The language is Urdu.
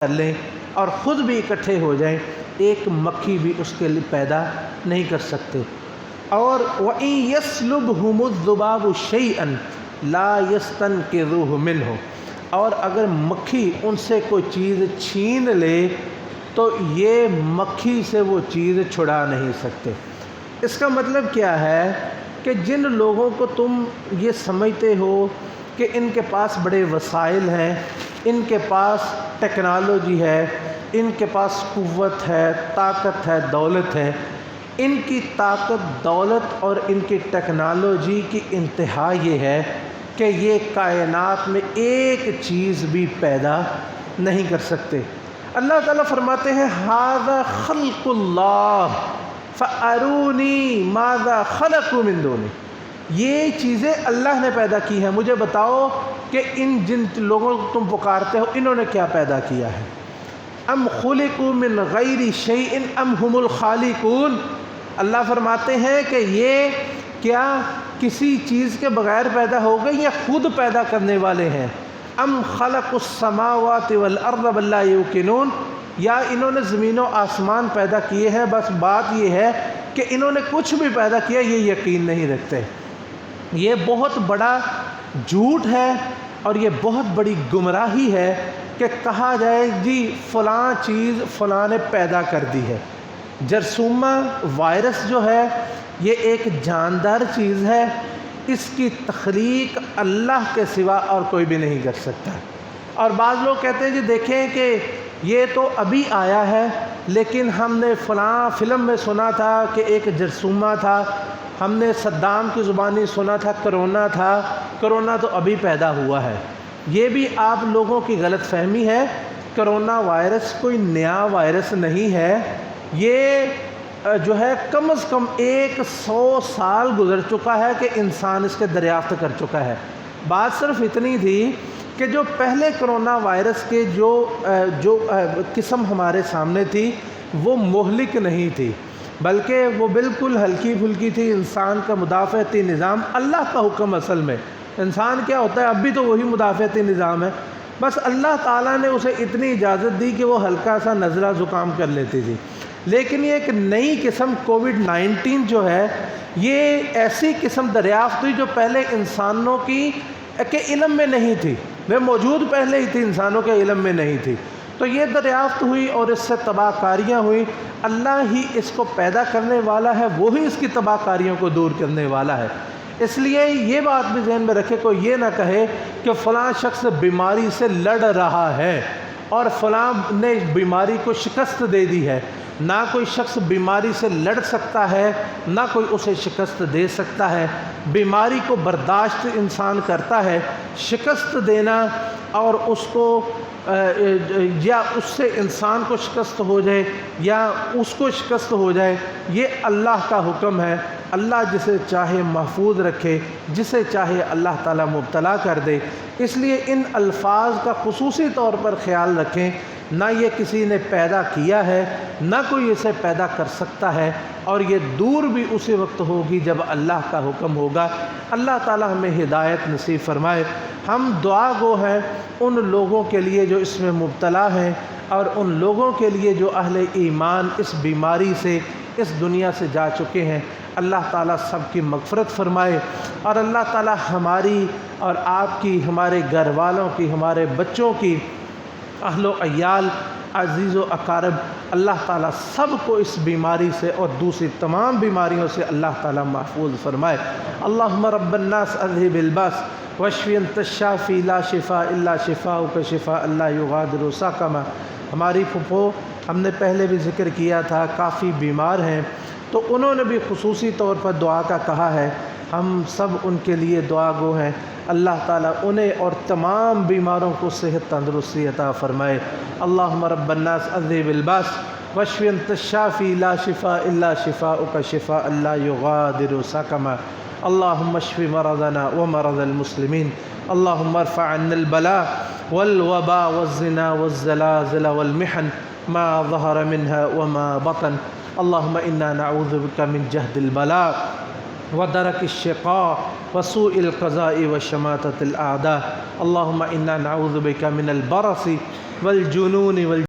کر لیں اور خود بھی اکٹھے ہو جائیں، ایک مکھی بھی اس کے لیے پیدا نہیں کر سکتے۔ اور وَإِن يَسْلُبْهُمُ الذُّبَابُ شَيْئًا لَا يَسْتَنْقِذُوهُ مِنْهُ، اور اگر مکھی ان سے کوئی چیز چھین لے تو یہ مکھی سے وہ چیز چھڑا نہیں سکتے۔ اس کا مطلب کیا ہے کہ جن لوگوں کو تم یہ سمجھتے ہو کہ ان کے پاس بڑے وسائل ہیں، ان کے پاس ٹیکنالوجی ہے، ان کے پاس قوت ہے، طاقت ہے، دولت ہے، ان کی طاقت، دولت اور ان کی ٹیکنالوجی کی انتہا یہ ہے کہ یہ کائنات میں ایک چیز بھی پیدا نہیں کر سکتے۔ اللہ تعالیٰ فرماتے ہیں ھذا خلق اللہ فارونی ماذا خلقوا من دونہ، یہ چیزیں اللہ نے پیدا کی ہیں، مجھے بتاؤ کہ ان جن لوگوں کو تم پکارتے ہو انہوں نے کیا پیدا کیا ہے۔ ام خلقوا من غیر شیء ام هم الخالقون، اللہ فرماتے ہیں کہ یہ کیا کسی چیز کے بغیر پیدا ہو گئے یا خود پیدا کرنے والے ہیں۔ ام خلقوا السماوات والارض بل لا یوقنون، یا انہوں نے زمین و آسمان پیدا کیے ہیں، بس بات یہ ہے کہ انہوں نے کچھ بھی پیدا کیا یہ یقین نہیں رکھتے۔ یہ بہت بڑا جھوٹ ہے اور یہ بہت بڑی گمراہی ہے کہ کہا جائے جی فلاں چیز فلاں نے پیدا کر دی ہے۔ جرثومہ وائرس جو ہے یہ ایک جاندار چیز ہے، اس کی تخلیق اللہ کے سوا اور کوئی بھی نہیں کر سکتا۔ اور بعض لوگ کہتے ہیں جی دیکھیں کہ یہ تو ابھی آیا ہے، لیکن ہم نے فلاں فلم میں سنا تھا کہ ایک جرثومہ تھا، ہم نے صدام کی زبانی سنا تھا کرونا تھا، کرونا تو ابھی پیدا ہوا ہے۔ یہ بھی آپ لوگوں کی غلط فہمی ہے، کرونا وائرس کوئی نیا وائرس نہیں ہے، یہ جو ہے کم از کم 100 سال گزر چکا ہے کہ انسان اس کے دریافت کر چکا ہے۔ بات صرف اتنی تھی کہ جو پہلے کرونا وائرس کے جو قسم ہمارے سامنے تھی وہ مہلک نہیں تھی، بلکہ وہ بالکل ہلکی پھلکی تھی۔ انسان کا مدافعتی نظام، اللہ کا حکم اصل میں انسان کیا ہوتا ہے، اب بھی تو وہی مدافعتی نظام ہے، بس اللہ تعالیٰ نے اسے اتنی اجازت دی کہ وہ ہلکا سا نزلہ زکام کر لیتی تھی۔ لیکن یہ ایک نئی قسم کووڈ-19 جو ہے یہ ایسی قسم دریافت ہوئی جو پہلے انسانوں کے علم میں نہیں تھی، وہ موجود پہلے ہی تھی، انسانوں کے علم میں نہیں تھی، تو یہ دریافت ہوئی اور اس سے تباہ کاریاں ہوئیں۔ اللہ ہی اس کو پیدا کرنے والا ہے، وہی اس کی تباہ کاریوں کو دور کرنے والا ہے۔ اس لیے یہ بات بھی ذہن میں رکھے، کوئی یہ نہ کہے کہ فلاں شخص بیماری سے لڑ رہا ہے اور فلاں نے بیماری کو شکست دے دی ہے۔ نہ کوئی شخص بیماری سے لڑ سکتا ہے، نہ کوئی اسے شکست دے سکتا ہے۔ بیماری کو برداشت انسان کرتا ہے، شکست دینا اور اس کو یا اس سے انسان کو شکست ہو جائے یا اس کو شکست ہو جائے، یہ اللہ کا حکم ہے۔ اللہ جسے چاہے محفوظ رکھے، جسے چاہے اللہ تعالیٰ مبتلا کر دے۔ اس لیے ان الفاظ کا خصوصی طور پر خیال رکھیں، نہ یہ کسی نے پیدا کیا ہے، نہ کوئی اسے پیدا کر سکتا ہے، اور یہ دور بھی اسی وقت ہوگی جب اللہ کا حکم ہوگا۔ اللہ تعالیٰ ہمیں ہدایت نصیب فرمائے۔ ہم دعا گو ہیں ان لوگوں کے لیے جو اس میں مبتلا ہیں، اور ان لوگوں کے لیے جو اہل ایمان اس بیماری سے اس دنیا سے جا چکے ہیں۔ اللہ تعالیٰ سب کی مغفرت فرمائے، اور اللہ تعالیٰ ہماری اور آپ کی، ہمارے گھر والوں کی، ہمارے بچوں کی، اہل و عیال، عزیز و اقارب، اللہ تعالیٰ سب کو اس بیماری سے اور دوسری تمام بیماریوں سے اللہ تعالیٰ محفوظ فرمائے۔ اللہم رب الناس اذہب الباس واشفی انت الشافی لا شفاء الا شفاؤک شفاء لا یغادر سقما۔ ہماری پھپھو، ہم نے پہلے بھی ذکر کیا تھا، کافی بیمار ہیں، تو انہوں نے بھی خصوصی طور پر دعا کا کہا ہے۔ ہم سب ان کے لیے دعا گو ہیں، اللہ تعالیٰ انہیں اور تمام بیماروں کو صحت تندرستی عطا فرمائے۔ اللہم رب الناس اذہب الباس واشفی انت الشافی لا شفاء الا شفاؤک شفاء لا یغادر سقما۔ اللہم اشف مرضنا ومرض المسلمین، اللہم ارفع عنا البلاء والوباء والزنا والزلازل والمحن ما ظہر منها وما بطن۔ اللہم انا نعوذ بک من جہد البلاء ودرك الشقاء وسوء القضاء وشماتة الأعداء. اللهم إنا نعوذ بك من البرص والجنون